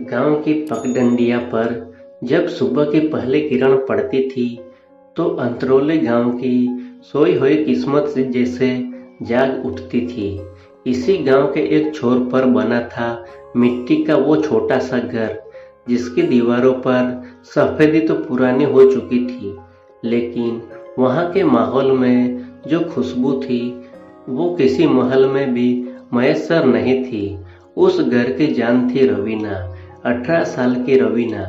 गांव की पगडंडिया पर जब सुबह की पहली किरण पड़ती थी तो अंतरोले गांव की सोई हुई किस्मत से जैसे जाग उठती थी। इसी गांव के एक छोर पर बना था मिट्टी का वो छोटा सा घर, जिसकी दीवारों पर सफेदी तो पुरानी हो चुकी थी, लेकिन वहां के माहौल में जो खुशबू थी वो किसी महल में भी मैसर नहीं थी। उस घर की जान थी रवीना, 18 साल की रवीना,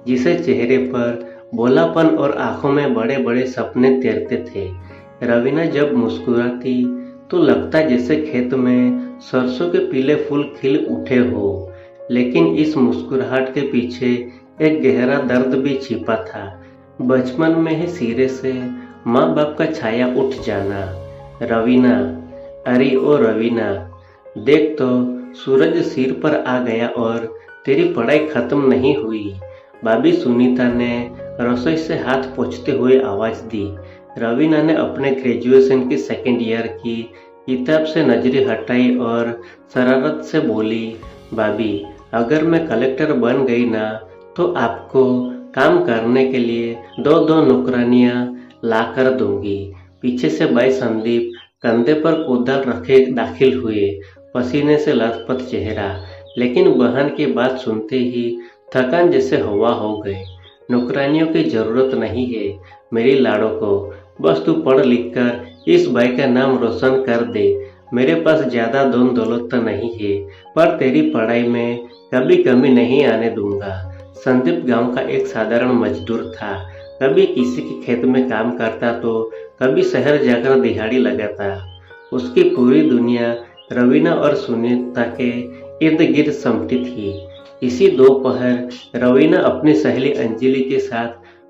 जिसे चेहरे पर भोलापन और आंखों में बड़े बड़े सपने तैरते थे। रवीना जब मुस्कुराती तो लगता जैसे खेत में सरसों के पीले फूल खिल उठे हो, लेकिन इस मुस्कुराहट के पीछे एक गहरा दर्द भी छिपा था। बचपन में ही सिरे से माँ बाप का छाया उठ जाना। रवीना, अरे ओ रवीना, देख तो सूरज सिर पर आ गया और तेरी पढ़ाई खत्म नहीं हुई। भाभी सुनीता ने रसोई से हाथ पोंछते हुए आवाज दी। रवीना ने अपने ग्रेजुएशन की सेकेंड ईयर की किताब से नजरें हटाई और शरारत से बोली, भाभी अगर मैं कलेक्टर बन गई ना तो आपको काम करने के लिए दो दो नौकरानियां ला कर दूंगी। पीछे से भाई संदीप कंधे पर कोदाल रखे दाखिल हुए, पसीने से लथपथ चेहरा, लेकिन बहन की बात सुनते ही थकान जैसे हवा हो गए। नौकरानियों की जरूरत नहीं है मेरी लाड़ों को, बस तू पढ़ लिख कर इस भाई का नाम रोशन कर दे। मेरे पास ज्यादा धन दौलत तो नहीं है, पर तेरी पढ़ाई में कभी कमी नहीं आने दूंगा। संदीप गांव का एक साधारण मजदूर था, कभी किसी के खेत में काम करता तो कभी शहर जाकर दिहाड़ी लगाता। उसकी पूरी दुनिया रवीना और सुनीता के इर्द गिर्द समटी थी। इसी दोपहर रवीना अपनी सहेली अंजलि के साथ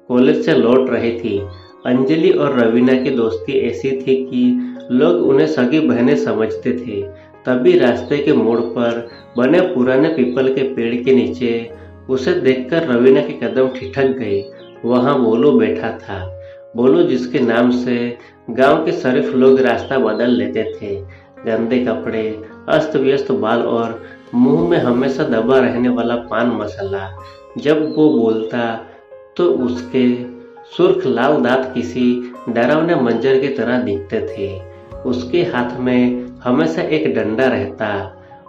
कॉलेज से लौट रही थी। अंजलि और रवीना की दोस्ती ऐसी थी कि लोग उन्हें सगी बहनें समझते थे। तभी रास्ते के मोड़ पर बने पुराने पीपल के पेड़ के नीचे उसे देखकर रवीना के कदम ठिठक गए। वहां बोलू बैठा था, बोलू जिसके नाम से गांव के शरीफ लोग रास्ता बदल लेते थे। गंदे कपड़े, अस्त व्यस्त बाल और मुंह में हमेशा दबा रहने वाला पान मसाला। जब वो बोलता तो उसके सुर्ख लाल दांत किसी डरावने मंजर की तरह दिखते थे। उसके हाथ में हमेशा एक डंडा रहता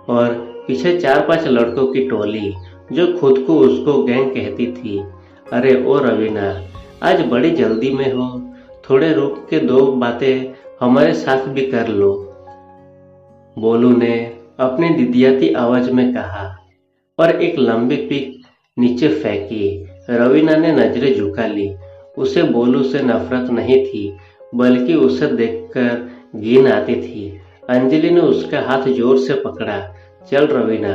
और पीछे 4-5 लड़कों की टोली जो खुद को उसको गैंग कहती थी। अरे ओ रवीना, आज बड़ी जल्दी में हो, थोड़े रुक के दो बातें हमारे साथ भी कर लो, बोलू ने अपनी दिदियाती आवाज में कहा और एक लंबी पीक नीचे फेंकी। रवीना ने नजरें झुका ली। उसे बोलू से नफरत नहीं थी, बल्कि उसे देखकर घिन आती थी। अंजलि ने उसका हाथ जोर से पकड़ा। चल रवीना,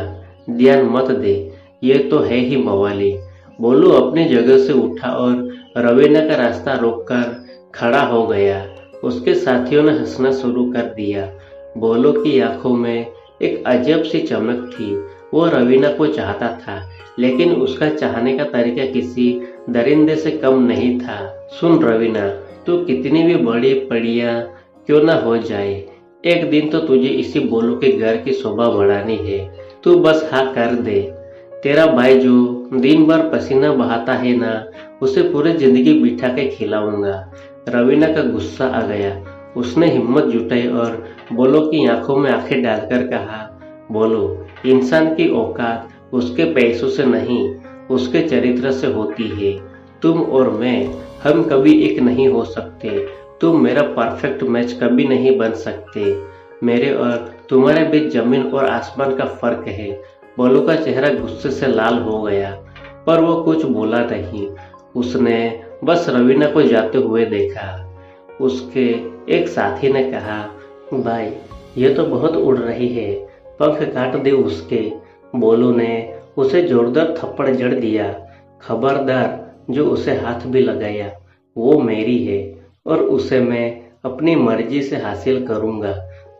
ध्यान मत दे, ये तो है ही मवाली। बोलू अपनी जगह से उठा और रवीना का रास्ता रोककर खड़ा हो गया। उसके साथियों ने हंसना शुरू कर दिया। बोलू की आंखों में एक अजब सी चमक थी। वो रवीना को चाहता था, लेकिन उसका चाहने का तरीका किसी दरिंदे से कम नहीं था। सुन रवीना, तू कितनी भी बड़ी पड़िया क्यों ना हो जाए, एक दिन तो तुझे इसी बोलू के घर की शोभा बढ़ानी है। तू बस हाँ कर दे। तेरा भाई जो दिन भर पसीना बहाता है ना, उसे पूरी जिंदगी बिठा के खिलाऊंगा। रवीना का गुस्सा आ गया। उसने हिम्मत जुटाई और बोलो की आंखों में आंखें डालकर कहा, बोलो, इंसान की औकात उसके पैसों से नहीं, उसके चरित्र से होती है। तुम और मैं, हम कभी एक नहीं हो सकते। तुम मेरा परफेक्ट मैच कभी नहीं बन सकते। मेरे और तुम्हारे बीच जमीन और आसमान का फर्क है। बोलू का चेहरा गुस्से से लाल हो गया, पर वो कुछ बोला नहीं। उसने बस रवीना को जाते हुए देखा। उसके एक साथी ने कहा, भाई ये तो बहुत उड़ रही है, पंख काट दे उसके। बोलू ने उसे जोरदार थप्पड़ जड़ दिया। खबरदार, जो उसे हाथ भी लगाया वो मेरी है और उसे मैं अपनी मर्जी से हासिल करूंगा,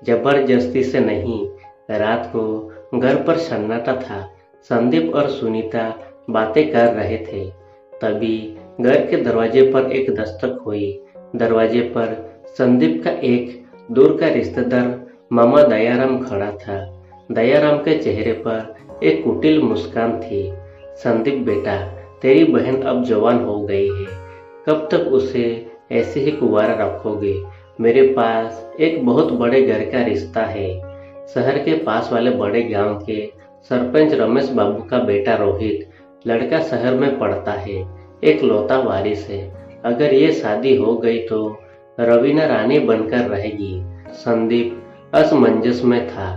जबरदस्ती से नहीं। रात को घर पर सन्नाटा था। संदीप और सुनीता बातें कर रहे थे। तभी घर के दरवाजे पर एक दस्तक हुई। दरवाजे पर संदीप का एक दूर का रिश्तेदार मामा दयाराम खड़ा था। दयाराम के चेहरे पर एक कुटिल मुस्कान थी। संदीप बेटा, तेरी बहन अब जवान हो गई है, कब तक उसे ऐसे ही कुंवारा रखोगे? मेरे पास एक बहुत बड़े घर का रिश्ता है। शहर के पास वाले बड़े गांव के सरपंच रमेश बाबू का बेटा रोहित, लड़का शहर में पढ़ता है, एक लौता वारिस है। अगर ये शादी हो गई तो रवीना रानी बनकर रहेगी। संदीप असमंजस में था।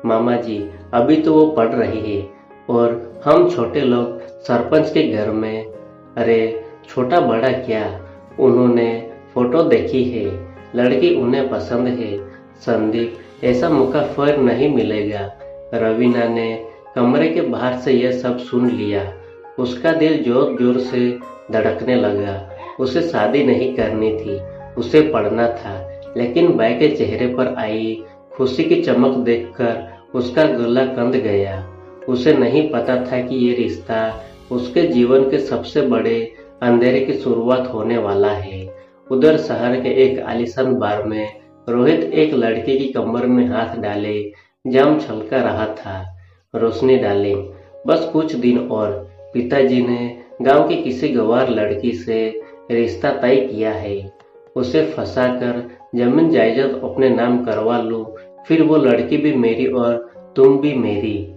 मामा जी, अभी तो वो पढ़ रही है और हम छोटे लोग सरपंच के घर में। अरे छोटा बड़ा क्या, उन्होंने फोटो देखी है, लड़की उन्हें पसंद है। संदीप, ऐसा मौका फिर नहीं मिलेगा। रवीना ने कमरे के बाहर से यह सब सुन लिया। उसका दिल जोर जोर से धड़कने लगा। उसे शादी नहीं करनी थी, उसे पढ़ना था। लेकिन बाई के चेहरे पर आई खुशी की चमक देखकर उसका गला कंद गया। उसे नहीं पता था कि ये रिश्ता उसके जीवन के सबसे बड़े अंधेरे की शुरुआत होने वाला है। उधर शहर के एक आलीशान बार में रोहित एक लड़की की कमर में हाथ डाले जाम छलका रहा था। रोशनी डार्लिंग, बस कुछ दिन और पिताजी ने गांव की किसी गंवार लड़की से रिश्ता तय किया है। उसे फंसाकर जमीन जायदाद अपने नाम करवा लूं, फिर वो लड़की भी मेरी और तुम भी मेरी।